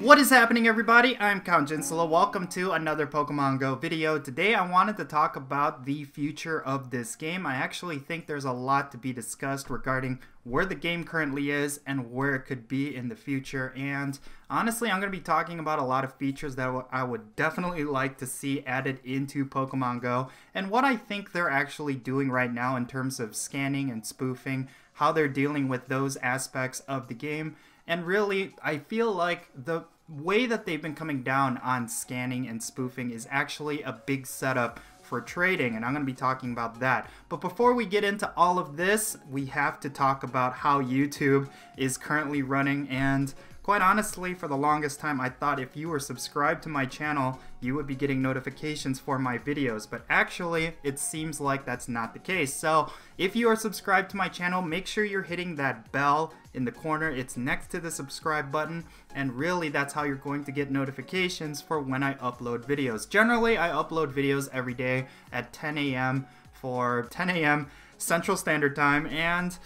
What is happening, everybody? I'm Count Jinsula. Welcome to another Pokemon Go video. Today I wanted to talk about the future of this game. I actually think there's a lot to be discussed regarding where the game currently is and where it could be in the future. And honestly, I'm going to be talking about a lot of features that I would definitely like to see added into Pokemon Go and what I think they're actually doing right now in terms of scanning and spoofing, how they're dealing with those aspects of the game. And really, I feel like the way that they've been coming down on scanning and spoofing is actually a big setup for trading, and I'm going to be talking about that. But before we get into all of this, we have to talk about how YouTube is currently running. And quite honestly, for the longest time, I thought if you were subscribed to my channel, you would be getting notifications for my videos. But actually, it seems like that's not the case. So if you are subscribed to my channel, make sure you're hitting that bell in the corner. It's next to the subscribe button. And really, that's how you're going to get notifications for when I upload videos. Generally, I upload videos every day at 10 a.m. for 10 a.m. Central Standard Time. And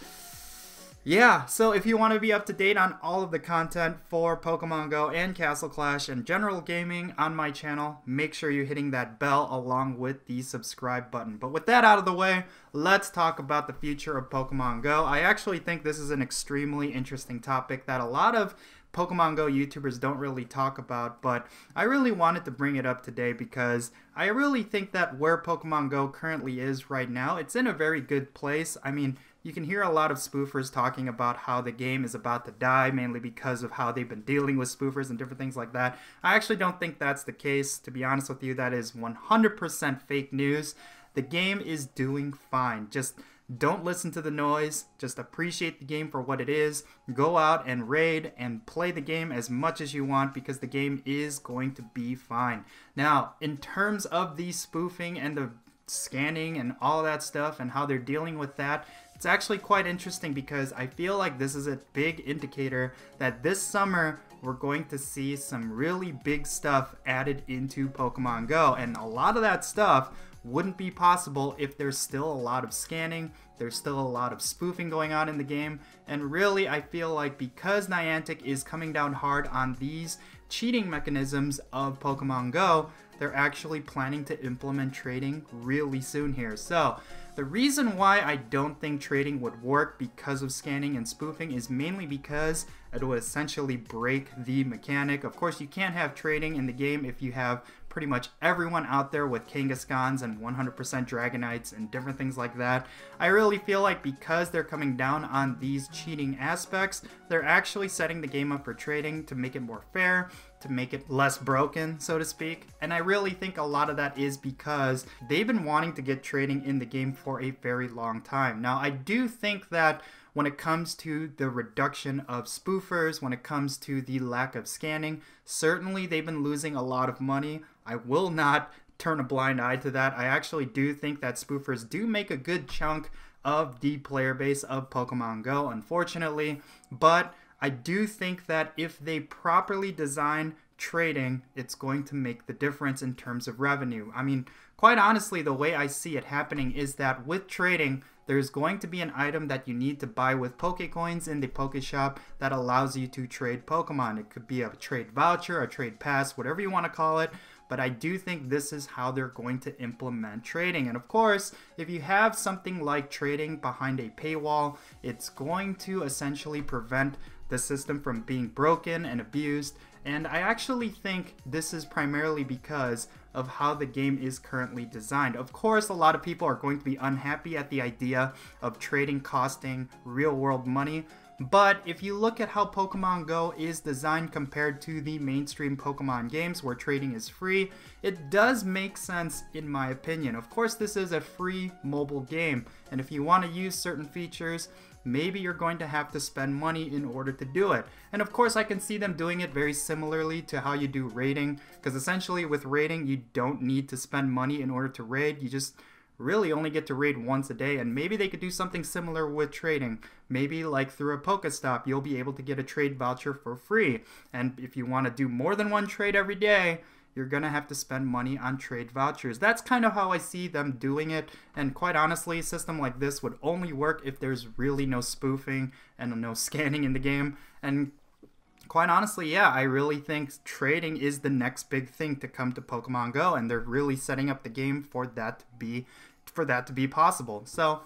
yeah, so if you want to be up to date on all of the content for Pokemon Go and Castle Clash and general gaming on my channel, make sure you're hitting that bell along with the subscribe button. But with that out of the way, let's talk about the future of Pokemon Go. I actually think this is an extremely interesting topic that a lot of Pokemon Go YouTubers don't really talk about, but I really wanted to bring it up today because I really think that where Pokemon Go currently is right now, it's in a very good place. I mean, you can hear a lot of spoofers talking about how the game is about to die, mainly because of how they've been dealing with spoofers and different things like that. I actually don't think that's the case. To be honest with you, that is 100% fake news. The game is doing fine. Just don't listen to the noise. Just appreciate the game for what it is. Go out and raid and play the game as much as you want because the game is going to be fine. Now, in terms of the spoofing and the scanning and all that stuff and how they're dealing with that, it's actually quite interesting because I feel like this is a big indicator that this summer we're going to see some really big stuff added into Pokemon Go, and a lot of that stuff wouldn't be possible if there's still a lot of scanning, there's still a lot of spoofing going on in the game. And really, I feel like because Niantic is coming down hard on these cheating mechanisms of Pokemon Go, they're actually planning to implement trading really soon here. So the reason why I don't think trading would work because of scanning and spoofing is mainly because it would essentially break the mechanic. Of course, you can't have trading in the game if you have pretty much everyone out there with Kangaskhans and 100% Dragonites and different things like that. I really feel like because they're coming down on these cheating aspects, they're actually setting the game up for trading to make it more fair, to make it less broken, so to speak. And I really think a lot of that is because they've been wanting to get trading in the game for a very long time. Now, I do think that when it comes to the reduction of spoofers, when it comes to the lack of scanning, certainly they've been losing a lot of money. I will not turn a blind eye to that. I actually do think that spoofers do make a good chunk of the player base of Pokemon Go, unfortunately. But I do think that if they properly design trading, it's going to make the difference in terms of revenue. I mean, quite honestly, the way I see it happening is that with trading, there's going to be an item that you need to buy with Pokecoins in the Pokeshop that allows you to trade Pokemon. It could be a trade voucher, a trade pass, whatever you want to call it. But I do think this is how they're going to implement trading. And of course, if you have something like trading behind a paywall, it's going to essentially prevent the system from being broken and abused. And I actually think this is primarily because of how the game is currently designed. Of course, a lot of people are going to be unhappy at the idea of trading costing real world money. But if you look at how Pokemon Go is designed compared to the mainstream Pokemon games where trading is free, it does make sense in my opinion. Of course, this is a free mobile game, and if you want to use certain features, maybe you're going to have to spend money in order to do it. And of course, I can see them doing it very similarly to how you do raiding, because essentially with raiding, you don't need to spend money in order to raid. You just really only get to raid once a day, and maybe they could do something similar with trading. Maybe like through a Pokestop, you'll be able to get a trade voucher for free. And if you want to do more than one trade every day, you're going to have to spend money on trade vouchers. That's kind of how I see them doing it. And quite honestly, a system like this would only work if there's really no spoofing and no scanning in the game. And quite honestly, yeah, I really think trading is the next big thing to come to Pokemon Go, and they're really setting up the game for that to be possible. So,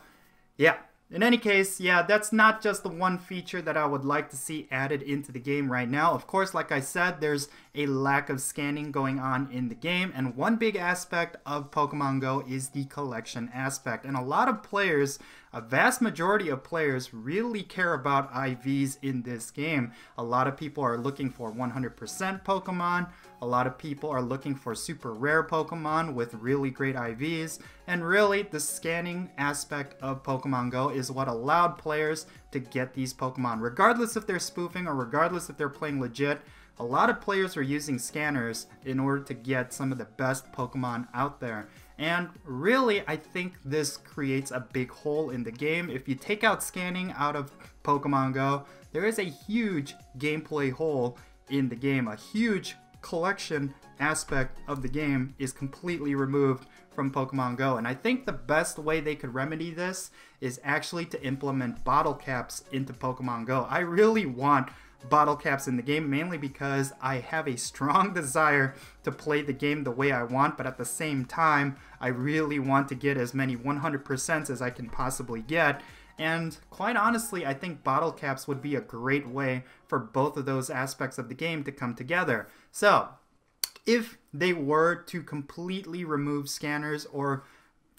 yeah. In any case, yeah, that's not just the one feature that I would like to see added into the game right now. Of course, like I said, there's a lack of scanning going on in the game, and one big aspect of Pokemon Go is the collection aspect. And a lot of players, a vast majority of players, really care about IVs in this game. A lot of people are looking for 100% Pokemon. A lot of people are looking for super rare Pokemon with really great IVs. And really, the scanning aspect of Pokemon Go is what allowed players to get these Pokemon. Regardless if they're spoofing or regardless if they're playing legit, a lot of players are using scanners in order to get some of the best Pokemon out there. And really, I think this creates a big hole in the game. If you take out scanning out of Pokemon Go, there is a huge gameplay hole in the game. A huge collection aspect of the game is completely removed from Pokemon Go. And I think the best way they could remedy this is actually to implement bottle caps into Pokemon Go. I really want bottle caps in the game, mainly because I have a strong desire to play the game the way I want, but at the same time, I really want to get as many 100% as I can possibly get. And quite honestly, I think bottle caps would be a great way for both of those aspects of the game to come together. So, if they were to completely remove scanners or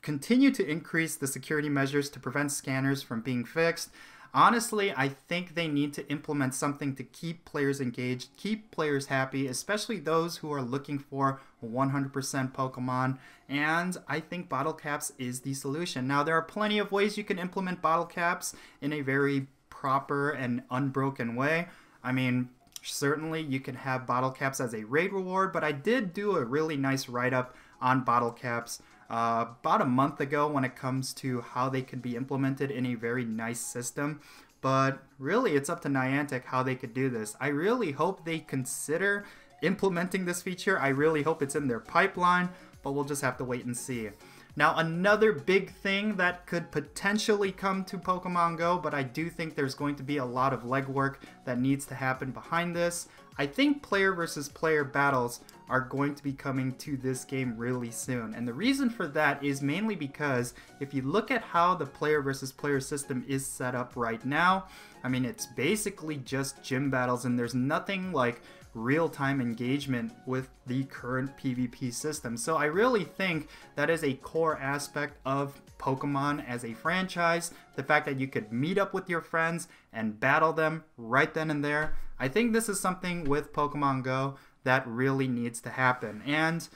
continue to increase the security measures to prevent scanners from being fixed, honestly, I think they need to implement something to keep players engaged, keep players happy, especially those who are looking for 100% Pokemon, and I think bottle caps is the solution. Now, there are plenty of ways you can implement bottle caps in a very proper and unbroken way. I mean, certainly you can have bottle caps as a raid reward, but I did do a really nice write-up on bottle caps about a month ago when it comes to how they could be implemented in a very nice system. But really, it's up to Niantic how they could do this. I really hope they consider implementing this feature. I really hope it's in their pipeline, but we'll just have to wait and see. Now, another big thing that could potentially come to Pokemon Go, but I do think there's going to be a lot of legwork that needs to happen behind this. I think player versus player battles are going to be coming to this game really soon. And the reason for that is mainly because if you look at how the player versus player system is set up right now, I mean, it's basically just gym battles, and there's nothing like real-time engagement with the current PvP system. So I really think that is a core aspect of Pokemon as a franchise. The fact that you could meet up with your friends and battle them right then and there. I think this is something with Pokemon Go that really needs to happen. And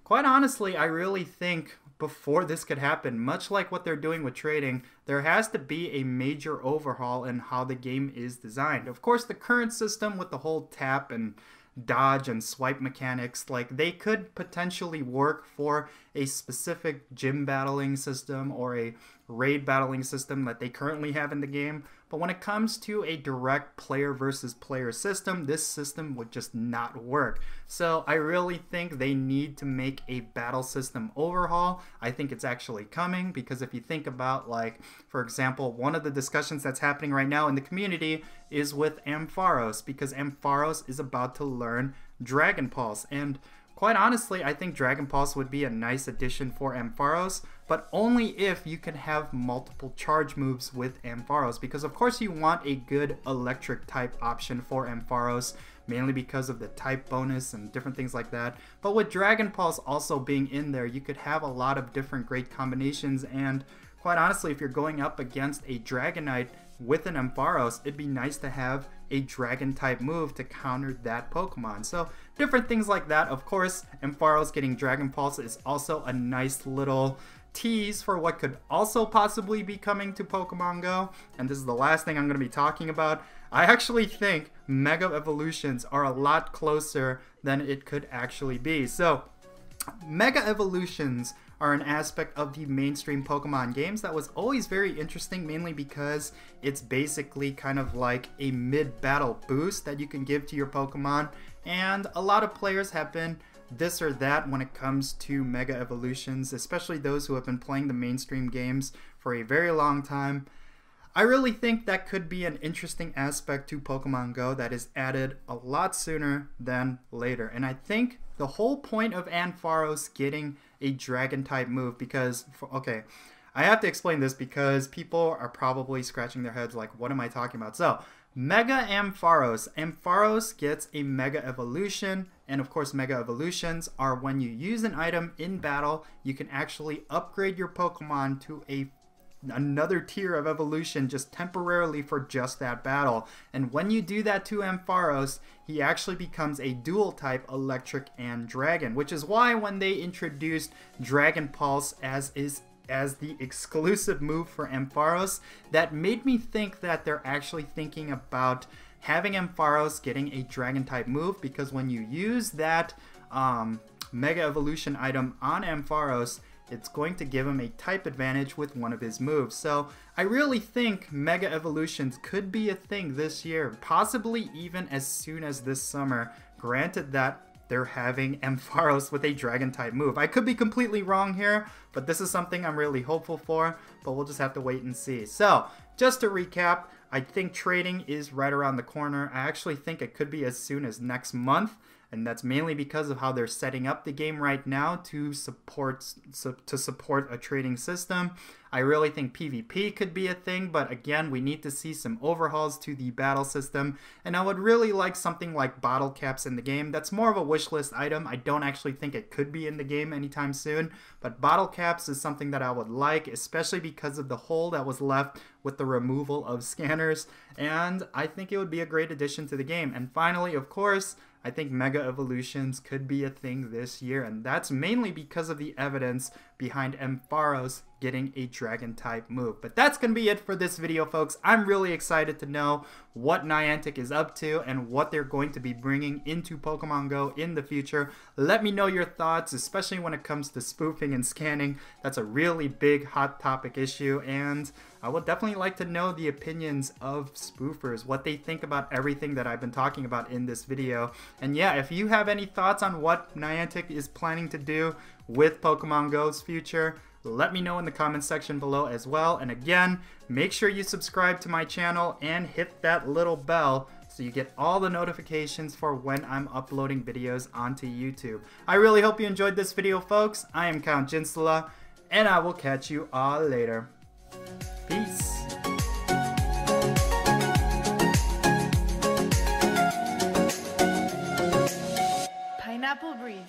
quite honestly, I really think before this could happen, much like what they're doing with trading, there has to be a major overhaul in how the game is designed. Of course, the current system with the whole tap and dodge and swipe mechanics, like, they could potentially work for a specific gym battling system or a raid battling system that they currently have in the game. But when it comes to a direct player versus player system, this system would just not work. So I really think they need to make a battle system overhaul. I think it's actually coming, because if you think about, like, for example, one of the discussions that's happening right now in the community is with Ampharos, because Ampharos is about to learn Dragon Pulse. And quite honestly, I think Dragon Pulse would be a nice addition for Ampharos, but only if you can have multiple charge moves with Ampharos, because of course you want a good electric type option for Ampharos, mainly because of the type bonus and different things like that. But with Dragon Pulse also being in there, you could have a lot of different great combinations, and quite honestly, if you're going up against a Dragonite with an Ampharos, it'd be nice to have a dragon type move to counter that Pokemon. So different things like that. Of course, Ampharos getting Dragon Pulse is also a nice little tease for what could also possibly be coming to Pokemon Go. And this is the last thing I'm going to be talking about. I actually think Mega Evolutions are a lot closer than it could actually be. So Mega Evolutions are an aspect of the mainstream Pokemon games that was always very interesting, mainly because it's basically kind of like a mid-battle boost that you can give to your Pokemon, and a lot of players have been this or that when it comes to Mega Evolutions, especially those who have been playing the mainstream games for a very long time. I really think that could be an interesting aspect to Pokemon Go that is added a lot sooner than later. And I think the whole point of Ampharos getting a dragon type move, because, okay, I have to explain this because people are probably scratching their heads like, what am I talking about? So, Mega Ampharos. Ampharos gets a Mega Evolution, and of course Mega Evolutions are when you use an item in battle, you can actually upgrade your Pokemon to another tier of evolution just temporarily for just that battle. And when you do that to Ampharos, he actually becomes a dual type electric and dragon, which is why when they introduced Dragon Pulse as the exclusive move for Ampharos, that made me think that they're actually thinking about having Ampharos getting a dragon type move, because when you use that Mega Evolution item on Ampharos, it's going to give him a type advantage with one of his moves. So I really think Mega Evolutions could be a thing this year, possibly even as soon as this summer, granted that they're having Ampharos with a dragon type move. I could be completely wrong here, but this is something I'm really hopeful for, but we'll just have to wait and see. So just to recap, I think trading is right around the corner. I actually think it could be as soon as next month, and that's mainly because of how they're setting up the game right now to support a trading system. I really think PvP could be a thing, but again, we need to see some overhauls to the battle system, and I would really like something like bottle caps in the game. That's more of a wish list item. I don't actually think it could be in the game anytime soon, but bottle caps is something that I would like, especially because of the hole that was left with the removal of scanners, and I think it would be a great addition to the game. And finally, of course, I think Mega Evolutions could be a thing this year, and that's mainly because of the evidence behind Ampharos getting a dragon type move. But that's going to be it for this video, folks. I'm really excited to know what Niantic is up to and what they're going to be bringing into Pokemon Go in the future. Let me know your thoughts, especially when it comes to spoofing and scanning. That's a really big hot topic issue, and I would definitely like to know the opinions of spoofers, what they think about everything that I've been talking about in this video. And yeah, if you have any thoughts on what Niantic is planning to do with Pokemon Go's future, let me know in the comments section below as well. And again, make sure you subscribe to my channel and hit that little bell so you get all the notifications for when I'm uploading videos onto YouTube. I really hope you enjoyed this video, folks. I am Count Jinsula, and I will catch you all later. Peace. Pineapple breeze.